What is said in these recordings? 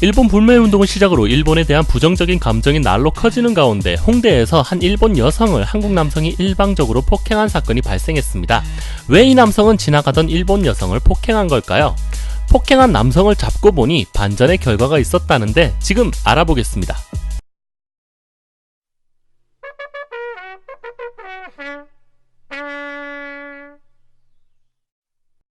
일본 불매운동을 시작으로 일본에 대한 부정적인 감정이 날로 커지는 가운데 홍대에서 한 일본 여성을 한국 남성이 일방적으로 폭행한 사건이 발생했습니다. 왜 이 남성은 지나가던 일본 여성을 폭행한 걸까요? 폭행한 남성을 잡고 보니 반전의 결과가 있었다는데 지금 알아보겠습니다.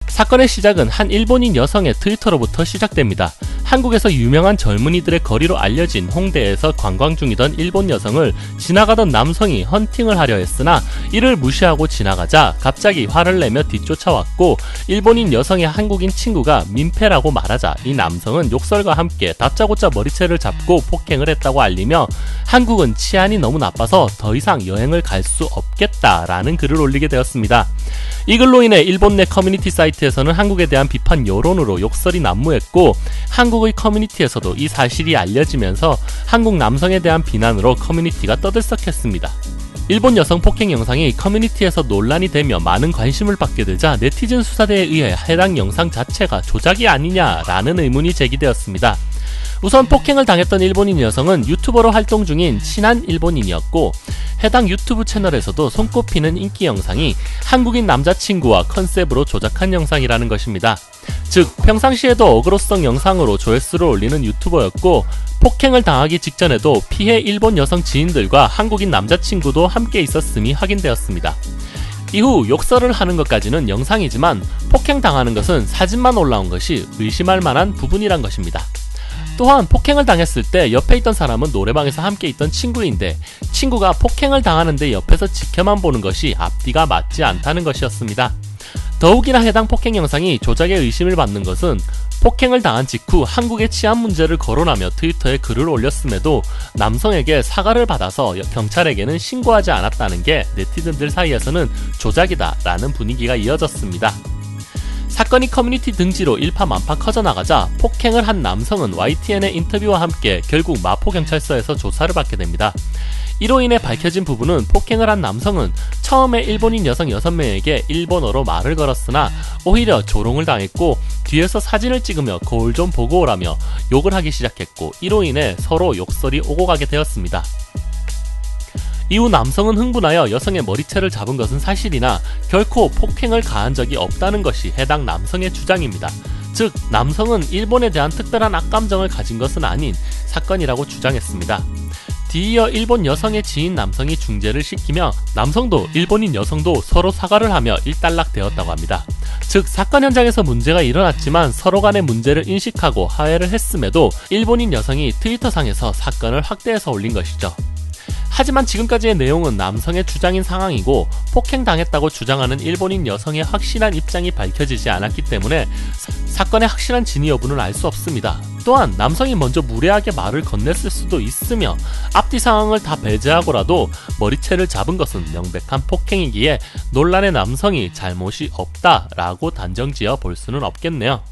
사건의 시작은 한 일본인 여성의 트위터로부터 시작됩니다. 한국에서 유명한 젊은이들의 거리로 알려진 홍대에서 관광 중이던 일본 여성을 지나가던 남성이 헌팅을 하려 했으나 이를 무시하고 지나가자 갑자기 화를 내며 뒤쫓아왔고, 일본인 여성의 한국인 친구가 민폐라고 말하자 이 남성은 욕설과 함께 다짜고짜 머리채를 잡고 폭행을 했다고 알리며 한국은 치안이 너무 나빠서 더 이상 여행을 갈 수 없겠다라는 글을 올리게 되었습니다. 이 글로 인해 일본 내 커뮤니티 사이트에서는 한국에 대한 비판 여론으로 욕설이 난무했고, 한국의 커뮤니티에서도 이 사실이 알려지면서 한국 남성에 대한 비난으로 커뮤니티가 떠들썩했습니다. 일본 여성 폭행 영상이 커뮤니티에서 논란이 되며 많은 관심을 받게 되자 네티즌 수사대에 의해 해당 영상 자체가 조작이 아니냐라는 의문이 제기되었습니다. 우선 폭행을 당했던 일본인 여성은 유튜버로 활동 중인 친한 일본인이었고, 해당 유튜브 채널에서도 손꼽히는 인기 영상이 한국인 남자친구와 컨셉으로 조작한 영상이라는 것입니다. 즉 평상시에도 어그로성 영상으로 조회수를 올리는 유튜버였고, 폭행을 당하기 직전에도 피해 일본 여성 지인들과 한국인 남자친구도 함께 있었음이 확인되었습니다. 이후 욕설을 하는 것까지는 영상이지만 폭행 당하는 것은 사진만 올라온 것이 의심할 만한 부분이란 것입니다. 또한 폭행을 당했을 때 옆에 있던 사람은 노래방에서 함께 있던 친구인데 친구가 폭행을 당하는데 옆에서 지켜만 보는 것이 앞뒤가 맞지 않다는 것이었습니다. 더욱이나 해당 폭행 영상이 조작의 의심을 받는 것은 폭행을 당한 직후 한국의 치안 문제를 거론하며 트위터에 글을 올렸음에도 남성에게 사과를 받아서 경찰에게는 신고하지 않았다는 게 네티즌들 사이에서는 조작이다 라는 분위기가 이어졌습니다. 사건이 커뮤니티 등지로 일파만파 커져나가자 폭행을 한 남성은 YTN의 인터뷰와 함께 결국 마포경찰서에서 조사를 받게 됩니다. 이로 인해 밝혀진 부분은 폭행을 한 남성은 처음에 일본인 여성 6명에게 일본어로 말을 걸었으나 오히려 조롱을 당했고, 뒤에서 사진을 찍으며 거울 좀 보고 오라며 욕을 하기 시작했고, 이로 인해 서로 욕설이 오고 가게 되었습니다. 이후 남성은 흥분하여 여성의 머리채를 잡은 것은 사실이나 결코 폭행을 가한 적이 없다는 것이 해당 남성의 주장입니다. 즉 남성은 일본에 대한 특별한 악감정을 가진 것은 아닌 사건이라고 주장했습니다. 뒤이어 일본 여성의 지인 남성이 중재를 시키며 남성도 일본인 여성도 서로 사과를 하며 일단락되었다고 합니다. 즉 사건 현장에서 문제가 일어났지만 서로 간의 문제를 인식하고 화해를 했음에도 일본인 여성이 트위터상에서 사건을 확대해서 올린 것이죠. 하지만 지금까지의 내용은 남성의 주장인 상황이고, 폭행당했다고 주장하는 일본인 여성의 확실한 입장이 밝혀지지 않았기 때문에 사건의 확실한 진위 여부는 알 수 없습니다. 또한 남성이 먼저 무례하게 말을 건넸을 수도 있으며 앞뒤 상황을 다 배제하고라도 머리채를 잡은 것은 명백한 폭행이기에 논란의 남성이 잘못이 없다라고 단정지어 볼 수는 없겠네요.